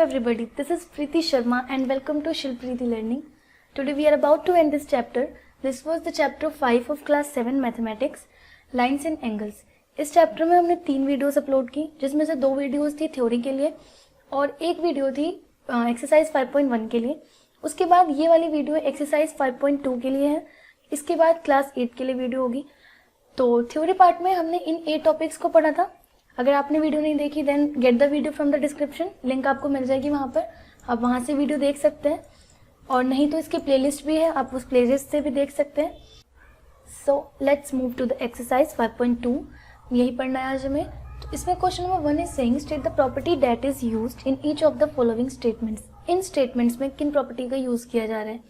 everybody, this is Preeti Sharma and welcome to Shilpreeti Learning. Today we are about to end this chapter. This was the chapter 5 of class 7 mathematics, lines and angles. इस chapter में हमने 3 videos upload की, जिसमें से 2 videos थी theory के लिए और एक वीडियो थी एक्सरसाइज 5.1 के लिए. उसके बाद ये वाली वीडियो एक्सरसाइज 5.2 के लिए है. इसके बाद क्लास 8 के लिए वीडियो होगी. तो थ्योरी पार्ट में हमने इन 8 टॉपिक्स को पढ़ा था. अगर आपने वीडियो नहीं देखी then get the video from the description, link आपको मिल जाएगी वहाँ पर, आप वहाँ से वीडियो देख सकते हैं. और नहीं तो इसकी प्लेलिस्ट भी है, आप उस प्लेलिस्ट से भी देख सकते हैं. So let's move to the exercise 5.2. यही पढ़ना है आज हमें. तो इसमें question number 1 is saying state the property that is used in each of the following statements. इन स्टेटमेंट्स में किन प्रॉपर्टी का यूज किया जा रहा है.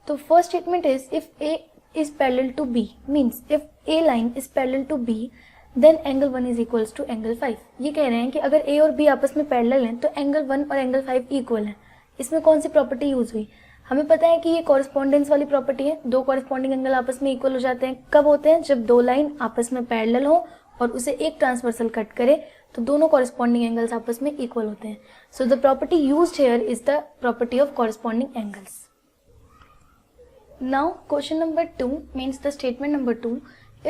तो first statement is if A is parallel to B, means if A line is parallel to B then angle 1 is equals to angle 5. ये कह रहे हैं कि अगर ए और बी आपस में पैरेलल हैं तो एंगल 1 और एंगल 5 इक्वल है. इसमें कौन सी प्रॉपर्टी यूज हुई. हमें पता है कि ये कॉरेस्पॉन्डेंस वाली प्रॉपर्टी है. 2 कॉरेस्पॉन्डिंग एंगल आपस में इक्वल हो जाते हैं. कब होते हैं, जब 2 लाइन आपस में पैरेलल हो और उसे एक ट्रांसवर्सल कट करे तो दोनों कॉरेस्पॉन्डिंग एंगल्स आपस में इक्वल होते हैं. So the property used here is the property of corresponding angles. Now question number 2 means the statement number 2.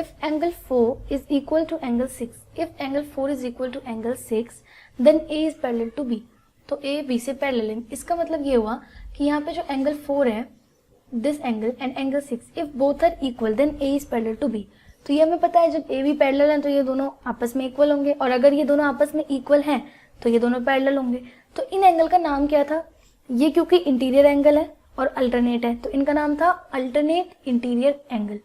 If angle 4 is equal to angle 6, if angle 4 is equal to angle 6, then A is parallel to B. तो A B से parallel है. इसका मतलब ये हुआ कि यहाँ पे जो एंगल 4 है, this angle and angle 6, if both are equal then A is parallel to B. तो ये हमें पता है जब A B पैरेलल है तो ये दोनों आपस में इक्वल होंगे, और अगर ये दोनों आपस में इक्वल हैं तो ये दोनों पैरेलल होंगे. तो इन एंगल का नाम क्या था. ये क्योंकि इंटीरियर एंगल है और अल्टरनेट है तो इनका नाम था alternate interior angle.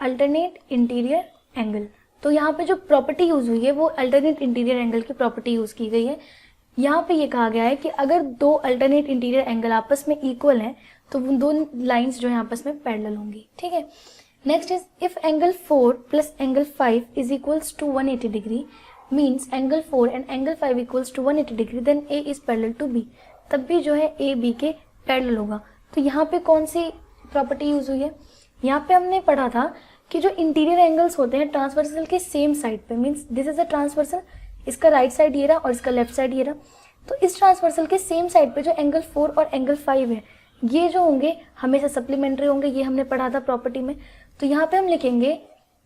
Alternate interior angle. तो यहाँ पे जो प्रॉपर्टी यूज हुई है वो अल्टरनेट इंटीरियर एंगल की प्रॉपर्टी यूज की गई है. यहाँ पे ये कहा गया है कि अगर 2 अल्टरनेट इंटीरियर एंगल आपस में इक्वल हैं तो वो 2 लाइंस जो है आपस में पैरेलल होंगी. ठीक है. Next is if angle 4 plus angle 5 is equals to 180 degree, means angle 4 and angle 5 equals to 180 degree, then A is parallel to B. तब भी जो है ए बी के पैरेलल होगा. तो यहाँ पे कौन सी प्रॉपर्टी यूज हुई है. यहाँ पे हमने पढ़ा था कि जो इंटीरियर एंगल्स होते हैं ट्रांसवर्सल के सेम साइड पे, means this is a transversal, इसका राइट साइड ये रहा और इसका लेफ्ट साइड ये रहा. तो इस ट्रांसवर्सल के सेम साइड पे जो एंगल 4 और एंगल 5 है ये जो होंगे हमेशा सप्लीमेंट्री होंगे. ये हमने पढ़ा था प्रॉपर्टी में. तो यहाँ पे हम लिखेंगे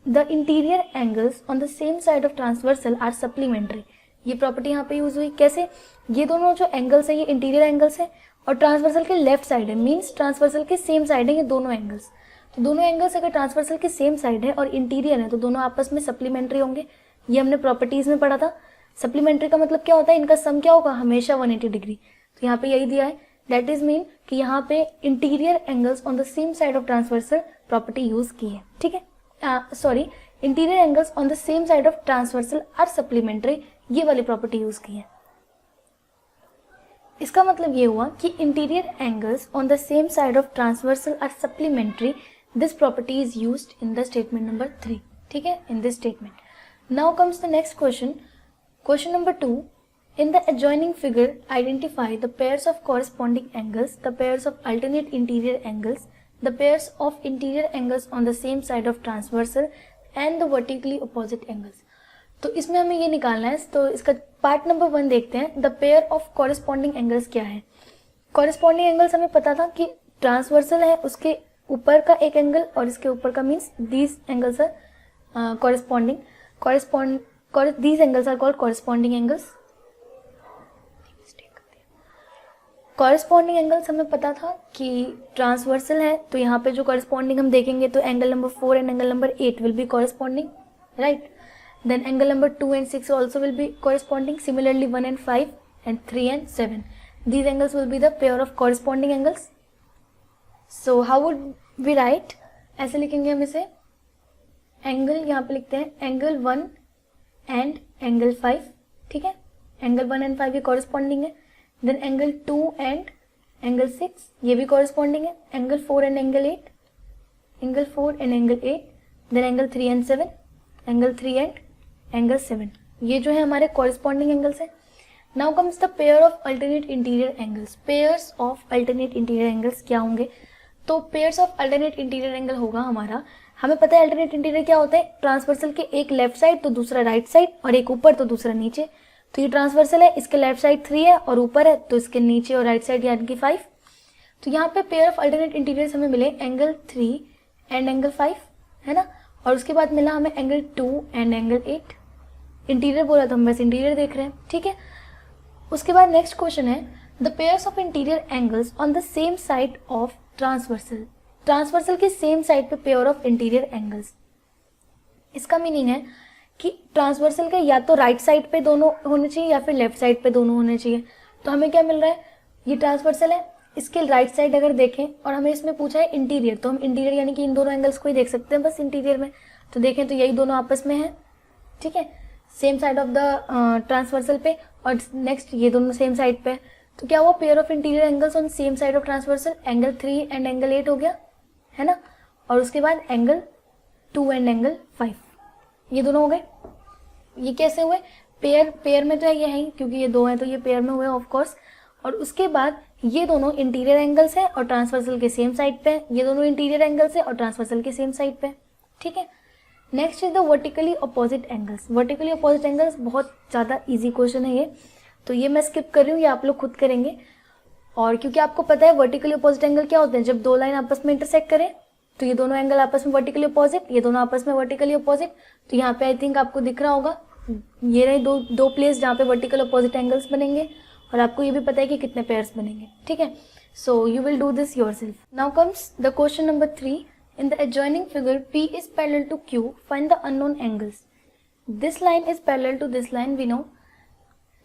the interior angles on the same side of transversal are supplementary. ये प्रॉपर्टी यहाँ पे यूज हुई. कैसे, ये दोनों जो एंगल्स है ये इंटीरियर एंगल्स है और ट्रांसवर्सल के लेफ्ट साइड है, मीन्स ट्रांसवर्सल के सेम साइड है ये दोनों एंगल्स. तो दोनों एंगल्स अगर ट्रांसवर्सल के सेम साइड है और इंटीरियर है तो दोनों आपस में सप्लीमेंट्री होंगे. ये हमने प्रॉपर्टीज में पढ़ा था. सप्लीमेंट्री का मतलब क्या होता है, इनका सम क्या होगा, हमेशा 180 डिग्री. तो यहाँ पे यही दिया है. दैट इज मीन कि यहाँ पे interior angles on the same side of transversal property use की है. ठीक है, sorry, interior angles on the same side of transversal are supplementary, ये वाली प्रॉपर्टी यूज की है. इसका मतलब ये हुआ कि interior angles on the same side of transversal are supplementary. This property is used in the statement number 3. ठीक है, in this statement. Now comes the next question. Question number 2. In the adjoining figure, identify the pairs of corresponding angles, the pairs of alternate interior angles, the pairs of interior angles on the same side of transversal, and the vertically opposite angles. तो इसमें हमें ये निकालना है. तो इसका part number 1 देखते हैं. The pair of corresponding angles क्या है. Corresponding angles हमें पता था कि ट्रांसवर्सल है, उसके ऊपर का एक एंगल और इसके ऊपर का, means these angles are corresponding. These angles are called corresponding angles. Corresponding angles हमें पता था कि ट्रांसवर्सल है तो यहाँ पे जो कॉरेस्पॉन्डिंग हम देखेंगे तो angle number 4 and angle number 8 will be corresponding, right. Then angle number 2 and 6 also will be corresponding. Similarly 1 and 5 and 3 and 7. These angles will be the pair of corresponding angles. So how would we write? ऐसे लिखेंगे हम इसे. Angle यहाँ पे लिखते हैं angle 1 and angle 5. ठीक है, एंगल 1 एंड 5 ये कॉरेस्पॉन्डिंग है. देन एंगल 2 एंड एंगल 6 ये भी कॉरेस्पॉन्डिंग है. Angle 4 and angle 8, angle 4 and angle 8. Then angle 3 and 7, angle 3 and angle 7. ये जो है हमारे कॉरेस्पॉन्डिंग एंगल्स है. Now comes the pair of alternate interior angles. Pairs of alternate interior angles क्या होंगे. तो pairs of alternate interior angle होगा हमारा, हमें पता है अल्टरनेट इंटीरियर क्या होता है, ट्रांसवर्सल के एक लेफ्ट साइड तो दूसरा राइट साइड और एक ऊपर तो दूसरा नीचे. तो ये ट्रांसवर्सल है, इसके लेफ्ट साइड 3 है और ऊपर है तो इसके नीचे और राइट साइड यानी कि 5। तो यहाँ पे पेयर ऑफ अल्टरनेट इंटीरियर्स हमें मिले एंगल 3 एंड एंगल 5, है ना। और उसके बाद मिला हमें एंगल 2 एंड एंगल 8। इंटीरियर बोला तो हम बस इंटीरियर देख रहे हैं, ठीक है। उसके बाद नेक्स्ट क्वेश्चन है the pairs of interior angles on the same side of transversal. Transversal के सेम साइड पे पेयर ऑफ इंटीरियर एंगल्स, इसका मीनिंग है कि ट्रांसवर्सल के या तो राइट साइड पे दोनों होने चाहिए या फिर लेफ्ट साइड पे दोनों होने चाहिए। तो हमें क्या मिल रहा है, ये ट्रांसवर्सल है, इसके राइट साइड अगर देखें और हमें इसमें पूछा है इंटीरियर, तो हम इंटीरियर यानी कि इन दोनों एंगल्स को ही देख सकते हैं बस इंटीरियर में। तो देखें तो यही दोनों आपस में है, ठीक है, same side of the transversal पे, और नेक्स्ट ये दोनों सेम साइड पे। तो क्या हुआ, pair of interior angles on same side of transversal, angle 3 and angle 8 हो गया, है ना। और उसके बाद एंगल 2 एंड एंगल 5, ये दोनों हो गए। ये कैसे हुए, पेयर में तो ये है क्योंकि ये दो हैं तो ये पेयर में हुए ऑफ कोर्स। और उसके बाद ये दोनों इंटीरियर एंगल्स हैं और ट्रांसवर्सल के सेम साइड पे, ये दोनों इंटीरियर एंगल्स हैं और ट्रांसवर्सल के सेम साइड पे, ठीक है। Next is the vertically opposite angles. Vertically opposite angles बहुत ज़्यादा इजी क्वेश्चन है ये, तो ये मैं स्किप कर रही हूँ, ये आप लोग खुद करेंगे। और क्योंकि आपको पता है वर्टिकली अपोजिट एंगल क्या होते हैं, जब दो लाइन आपस में इंटरसेक्ट करें तो ये दोनों एंगल आपस में वर्टिकली अपोजिट, ये दोनों आपस में वर्टिकली अपोजिट। तो यहाँ पे आई थिंक आपको दिख रहा होगा, ये रहे दो प्लेस जहाँ पे वर्टिकल अपोजिट एंगल्स बनेंगे, और आपको ये भी पता है कि कितने पेयर्स बनेंगे, ठीक है। So you will do this yourself. Now comes the question number 3। In the adjoining figure P is parallel to Q, find the unknown angles. This line is parallel to this line, we know.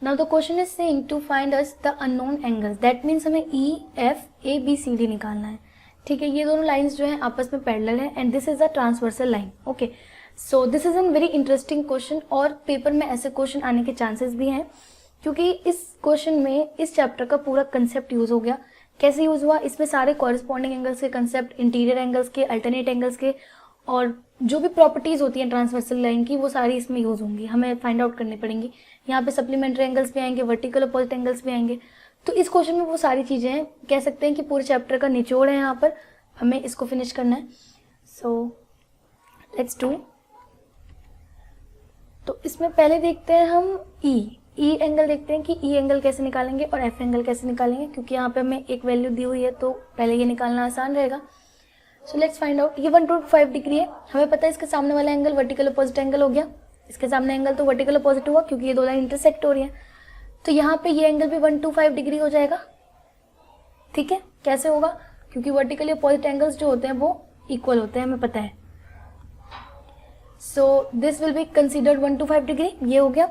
Now the question is saying to find us the unknown angles. That means हमें E, F, A, B, C, D निकालना है, ठीक है। ये दोनों lines जो हैं आपस में पैरेलल हैं and this is a transversal line, okay. So this is an very interesting question, और पेपर में ऐसे क्वेश्चन आने के चांसेस भी हैं क्योंकि इस क्वेश्चन में इस चैप्टर का पूरा कंसेप्ट यूज हो गया। कैसे यूज हुआ, इसमें सारे कॉरेस्पॉन्डिंग एंगल्स के कंसेप्ट, इंटीरियर एंगल्स के, अल्टरनेट एंगल्स के, और जो भी प्रॉपर्टीज होती हैं ट्रांसवर्सल लाइन की वो सारी इसमें यूज होंगी, हमें फाइंड आउट करनी पड़ेंगी। यहाँ पे सप्लीमेंट्री एंगल्स भी आएंगे, वर्टिकल अपोजिट एंगल्स भी आएंगे। तो इस क्वेश्चन में वो सारी चीजें हैं, कह सकते हैं कि पूरे चैप्टर का निचोड़ है, यहाँ पर हमें इसको फिनिश करना है। So let's do. तो इसमें पहले देखते हैं हम ई एंगल, देखते हैं कि ई एंगल कैसे निकालेंगे और एफ एंगल कैसे निकालेंगे, क्योंकि यहाँ पे हमें एक वैल्यू दी हुई है तो पहले ये निकालना आसान रहेगा। So let's find out. ये 125 डिग्री है, हमें पता है इसके सामने वाला एंगल वर्टिकल अपोजिट एंगल हो गया, इसके सामने एंगल तो वर्टिकल अपोजिट हुआ क्योंकि ये दो लाइन इंटरसेक्ट हो रही है। तो यहाँ पे ये एंगल भी 125 डिग्री हो जाएगा, ठीक है। कैसे होगा, क्योंकि वर्टिकली अपोजिट एंगल्स जो होते हैं वो इक्वल होते हैं, हमें पता है। So this will be considered 125 degree, ये हो गया।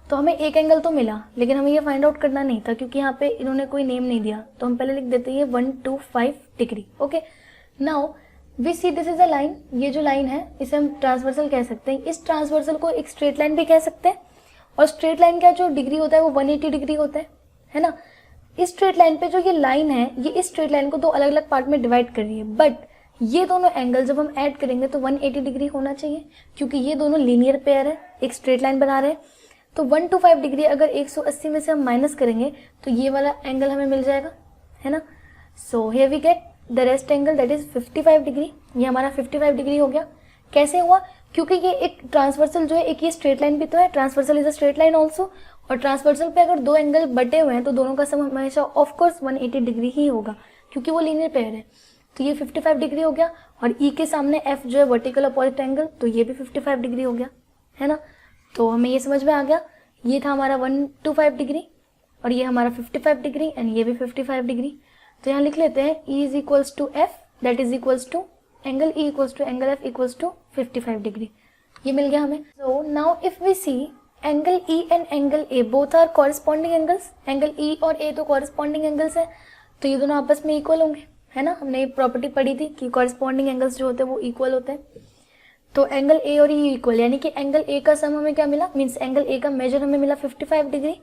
तो हमें एक एंगल तो मिला, लेकिन हमें ये फाइंड आउट करना नहीं था क्योंकि यहाँ पे इन्होंने कोई नेम नहीं दिया, तो हम पहले लिख देते हैं 125 degree, okay. Now we see this is a line, ये जो लाइन है इसे हम ट्रांसवर्सल कह सकते हैं। इस ट्रांसवर्सल को एक स्ट्रेट लाइन भी कह सकते हैं, और स्ट्रेट लाइन का जो डिग्री होता है वो 180 डिग्री होता है ना। इस स्ट्रेट लाइन पे जो ये लाइन है, ये इस स्ट्रेट लाइन को दो अलग अलग पार्ट में डिवाइड कर रही है, बट ये दोनों एंगल जब हम ऐड करेंगे तो 180 डिग्री होना चाहिए, क्योंकि ये दोनों लीनियर पेयर है, एक स्ट्रेट लाइन बना रहे हैं। तो 125 डिग्री अगर 180 में से हम माइनस करेंगे तो ये वाला एंगल हमें मिल जाएगा, है ना। So here we get the rest angle that is 55 degree. ये हमारा 55 डिग्री हो गया। कैसे हुआ, क्योंकि ये एक ट्रांसवर्सल जो है, एक ये स्ट्रेट लाइन भी तो है, transversal is a straight line also, और ट्रांसवर्सल पे अगर दो एंगल बटे हुए हैं तो दोनों का सम हमेशा ऑफ कोर्स 180 डिग्री ही होगा क्योंकि वो लीनियर पेयर है। तो ये 55 डिग्री हो गया, और ई के सामने एफ जो है वर्टिकल अपोजिट एंगल, तो ये भी 55 डिग्री हो गया, है ना। तो हमें ये समझ में आ गया, ये था हमारा 125 डिग्री और ये हमारा 55 डिग्री एंड ये भी 55 डिग्री। तो यहाँ लिख लेते हैं E is equals to F that is equals to angle E equals to angle F equals to 55 degree. ये मिल गया हमें। So now if we see angle E and angle A both are corresponding angles, angle E और A तो corresponding angles है, तो ये दोनों आपस में इक्वल होंगे, है ना। हमने ये प्रॉपर्टी पढ़ी थी कि कॉरेस्पॉन्डिंग एंगल्स जो होते हैं वो इक्वल होते हैं। तो एंगल ए और ई इक्वल, यानी कि एंगल ए का सम हमें क्या मिला, मीन्स एंगल ए का मेजर हमें मिला 55 डिग्री।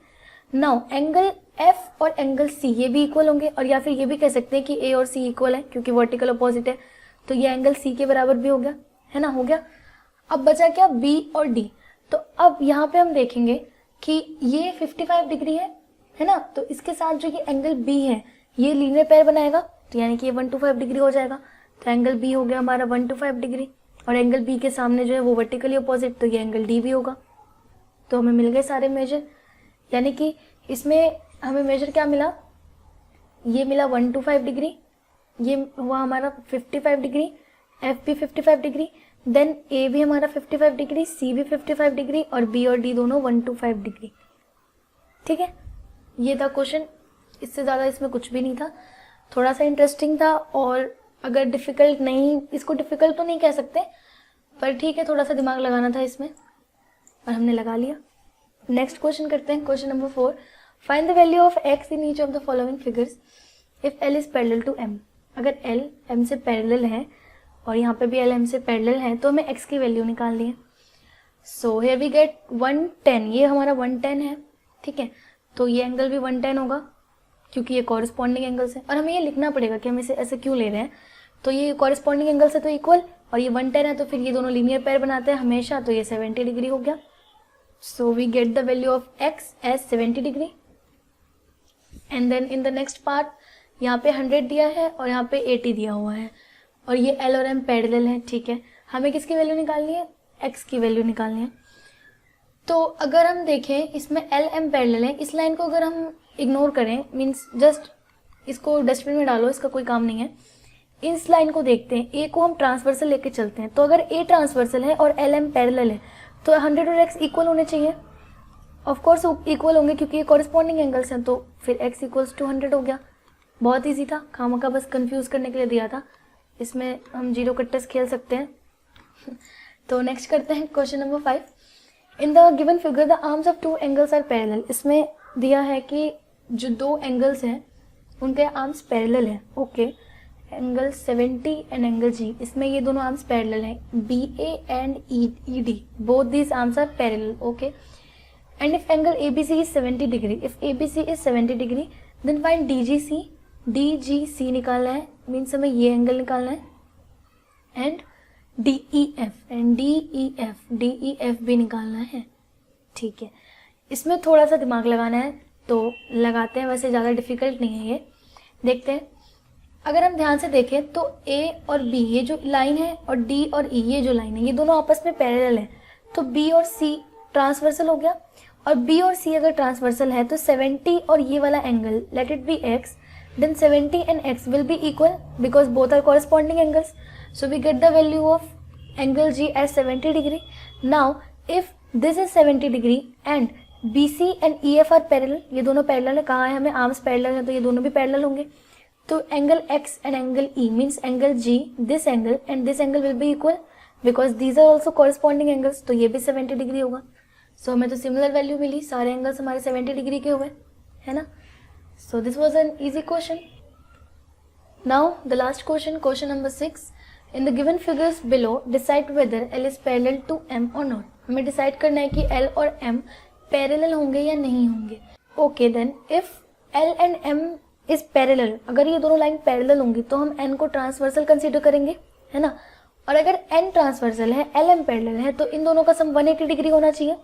नाउ एंगल एफ और एंगल सी ये भी इक्वल होंगे, और या फिर ये भी कह सकते हैं कि ए और सी इक्वल है क्योंकि वर्टिकल अपोजिट है, तो ये एंगल सी के बराबर भी हो गया, है ना, हो गया। अब बचा क्या, बी और डी। तो अब यहाँ पे हम देखेंगे कि ये 55 डिग्री है ना, तो इसके साथ जो ये एंगल बी है ये लीनियर पेयर बनाएगा, तो यानी कि ये 125 डिग्री हो जाएगा। तो एंगल बी हो गया हमारा 125 डिग्री, और एंगल बी के सामने जो है वो वर्टिकली अपोजिट, तो ये एंगल डी भी होगा। तो हमें मिल गए सारे मेजर। यानी कि इसमें हमें मेजर क्या मिला, ये मिला 125 डिग्री, ये हुआ हमारा 55 डिग्री, एफ भी 55 डिग्री, देन ए भी हमारा 55 डिग्री, सी भी 55 डिग्री और बी और डी दोनों 125 डिग्री। ठीक है, ये था क्वेश्चन, इससे ज़्यादा इसमें कुछ भी नहीं था, थोड़ा सा इंटरेस्टिंग था। और अगर डिफ़िकल्ट नहीं, इसको डिफ़िकल्ट तो नहीं कह सकते, पर ठीक है, थोड़ा सा दिमाग लगाना था इसमें और हमने लगा लिया। नेक्स्ट क्वेश्चन करते हैं, question number 4, find the value of x in each of the following figures if l is parallel to m। अगर l m से पैरेलल है और यहाँ पे भी l m से पैरेलल है तो हमें x की वैल्यू निकालनी है। सो हियर वी गेट 110, ये हमारा 110 है। ठीक है, तो ये एंगल भी 110 होगा क्योंकि ये कॉरेस्पॉन्डिंग एंगल्स है, और हमें ये लिखना पड़ेगा कि हम इसे ऐसे क्यों ले रहे हैं। तो ये कॉरेस्पॉन्डिंग एंगल से तो इक्वल, और ये 110 है तो फिर ये दोनों लीनियर पेयर बनाते हैं हमेशा, तो ये 70 डिग्री हो गया। So we get the value of x as 70 degree. And then in the next part यहाँ पे 100 दिया है और यहाँ पे 80 दिया हुआ है, और ये l और m पैरेलल है। ठीक है, हमें किसकी वैल्यू निकालनी है, x की वैल्यू निकालनी है। तो अगर हम देखें इसमें l m पैरेलल है, इस लाइन को अगर हम इग्नोर करें, मीन्स जस्ट इसको डस्टबिन में डालो, इसका कोई काम नहीं है। इस लाइन को देखते हैं, a को हम ट्रांसवर्सल लेके चलते हैं, तो अगर a ट्रांसवर्सल है और l m पैरेलल है तो 100 और x इक्वल होने चाहिए। ऑफ कोर्स इक्वल होंगे क्योंकि ये कॉरेस्पॉन्डिंग एंगल्स हैं, तो फिर x इक्वल्स टू 100 हो गया। बहुत ईजी था, खामखा बस कंफ्यूज करने के लिए दिया था, इसमें हम जीरो कट्टर्स खेल सकते हैं। तो नेक्स्ट करते हैं question number 5, in the given figure the arms of two angles are parallel. इसमें दिया है कि जो दो एंगल्स हैं उनके आर्म्स पैरेलल हैं। Okay, angle 70 and angle G, इसमें ये दोनों आर्म्स पैरेलल हैं, B A and E D, both these arms are parallel. Okay, and if angle A B C is 70 degree, if A B C is 70 degree then find D G C. D G सी निकालना है, means हमें ये angle निकालना है, and D E F, and D E F भी निकालना है। ठीक है, इसमें थोड़ा सा दिमाग लगाना है तो लगाते हैं, वैसे ज़्यादा डिफिकल्ट नहीं है ये। देखते हैं, अगर हम ध्यान से देखें तो A और B ये जो लाइन है और D और E ये जो लाइन है, ये दोनों आपस में पैरेलल है, तो B और C ट्रांसवर्सल हो गया। और B और C अगर ट्रांसवर्सल है तो 70 और ये वाला angle, let it be x, then 70 and x will be equal because both are corresponding angles. So we get the value of angle G as 70 degree. Now if this is 70 degree and BC and EF are parallel, ये दोनों parallel है, कहाँ है, हमें arms parallel है तो ये दोनों भी पैरेलल होंगे। तो angle x and angle E means angle G, this angle and this angle will be equal because these are also corresponding angles, तो ये भी 70 डिग्री होगा। सो हमें तो सिमिलर वैल्यू मिली, सारे एंगल्स हमारे 70 डिग्री के हुए, है ना। So this was an easy question. Now the last question, question number 6, in the given figures below decide whether L is parallel to M और नॉट। हमें डिसाइड करना है कि L और M पैरेलल होंगे या नहीं होंगे। Okay, then if L and M is parallel, अगर ये दोनों लाइन पैरेलल होंगी तो हम N को ट्रांसवर्सल कंसीडर करेंगे, है ना। और अगर N ट्रांसवर्सल है, L M पैरेलल है, तो इन दोनों का सम 180 डिग्री होना चाहिए,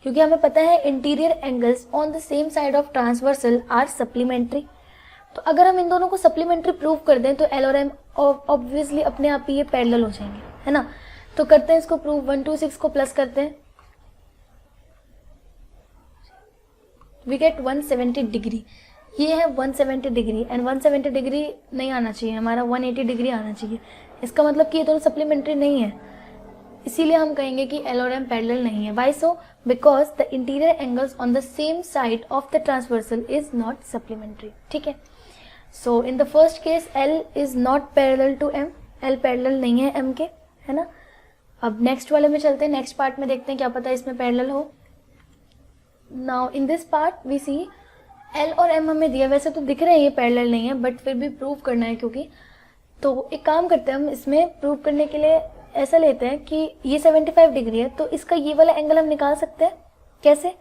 क्योंकि हमें पता है interior angles on the same side of transversal are supplementary. तो अगर हम इन दोनों को सप्लीमेंट्री प्रूव कर दें तो L और M ऑब्वियसली अपने आप ही ये पैरेलल हो जाएंगे, है ना। तो करते हैं इसको प्रूव, 1 2 6 को प्लस करते हैं, वी गेट 170 डिग्री। ये है 170 डिग्री एंड 170 डिग्री नहीं आना चाहिए, हमारा 180 डिग्री आना चाहिए। इसका मतलब कि ये दोनों सप्लीमेंट्री नहीं है, इसीलिए हम कहेंगे कि L और M पैरेलल नहीं है। Why so? Because the interior angles on the same side of the transversal is not supplementary. ठीक है, so in the first case L is not parallel to M, L parallel नहीं है M के, है ना। अब नेक्स्ट वाले में चलते हैं, नेक्स्ट पार्ट में देखते हैं, क्या पता इसमें पैरेलल हो। Now in this part we see L और M हमें दिया, वैसे तो दिख रहे हैं ये पैरेलल नहीं है, बट फिर भी प्रूव करना है क्योंकि। तो एक काम करते हैं, हम इसमें प्रूव करने के लिए ऐसा लेते हैं कि ये 75 डिग्री है, तो इसका ये वाला एंगल हम निकाल सकते हैं। कैसे?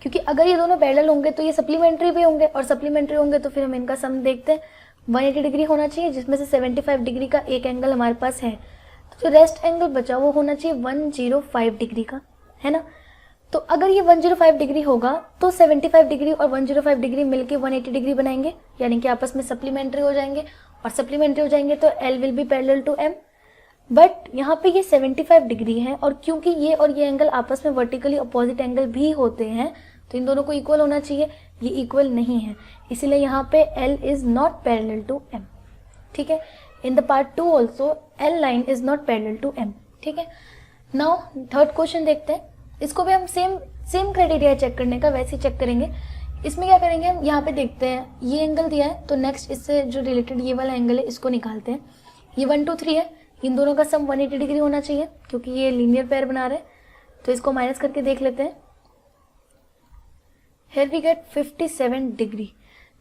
क्योंकि अगर ये दोनों पैरेलल होंगे तो ये सप्लीमेंट्री भी होंगे, और सप्लीमेंट्री होंगे तो फिर हम इनका सम देखते हैं। 180 डिग्री होना चाहिए, जिसमें से 75 डिग्री का एक एंगल हमारे पास है, तो जो रेस्ट एंगल बचा वो होना चाहिए 105 डिग्री का, है ना। तो अगर ये 105 डिग्री होगा तो 75 डिग्री और 105 डिग्री मिलके 180 डिग्री बनाएंगे, यानी कि आपस में सप्लीमेंट्री हो जाएंगे, और सप्लीमेंट्री हो जाएंगे तो L will be parallel to M। But यहाँ पे ये 75 डिग्री है, और क्योंकि ये और ये एंगल आपस में वर्टिकली अपोजिट एंगल भी होते हैं, तो इन दोनों को इक्वल होना चाहिए, ये इक्वल नहीं है, इसीलिए यहाँ पे L is not parallel to M, ठीक है। In the part 2 also L line is not parallel to M, ठीक है। नाउ थर्ड क्वेश्चन देखते हैं, इसको भी हम सेम क्राइटेरिया चेक करने का, वैसे ही चेक करेंगे। इसमें क्या करेंगे हम, यहाँ पे देखते हैं ये एंगल दिया है, तो नेक्स्ट इससे जो रिलेटेड ये वाला एंगल है इसको निकालते हैं। ये 1 2 3 है, इन दोनों का सम 180 डिग्री होना चाहिए क्योंकि ये लीनियर पेयर बना रहे हैं, तो इसको माइनस करके देख लेते हैं। Here we get 57 degree.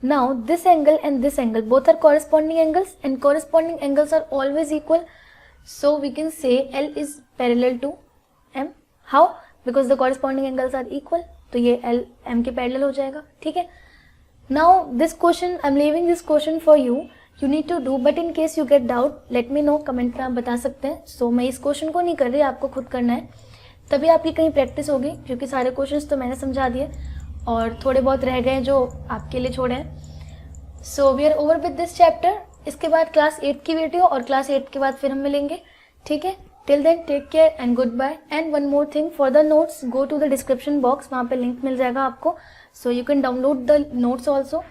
Now this angle and this angle both are corresponding angles and corresponding angles are always equal. So we can say L is parallel to M. How? Because the corresponding angles are equal. तो ये L M के parallel हो जाएगा, ठीक है। Now this question I'm leaving this question for you. You need to do, but in case you get doubt, let me know. Comment में आप बता सकते हैं। So मैं इस क्वेश्चन को नहीं कर रही, आपको खुद करना है, तभी आपकी कहीं प्रैक्टिस होगी, क्योंकि सारे क्वेश्चंस तो मैंने समझा दिए और थोड़े बहुत रह गए जो आपके लिए छोड़े हैं। So we are over with this chapter. इसके बाद क्लास 8 की वीडियो और क्लास 8 के बाद फिर हम मिलेंगे, ठीक है। Till then take care and good bye. And one more thing, for the notes go to the description box, वहाँ पे लिंक मिल जाएगा आपको, so you can download the notes also.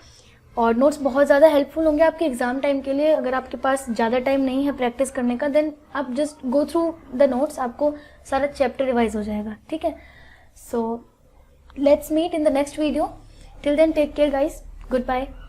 और नोट्स बहुत ज़्यादा हेल्पफुल होंगे आपके एग्जाम टाइम के लिए। अगर आपके पास ज़्यादा टाइम नहीं है प्रैक्टिस करने का, देन आप just go through the notes, आपको सारा चैप्टर रिवाइज हो जाएगा, ठीक है। सो let's meet in the next video. Till then, take care guys. Goodbye.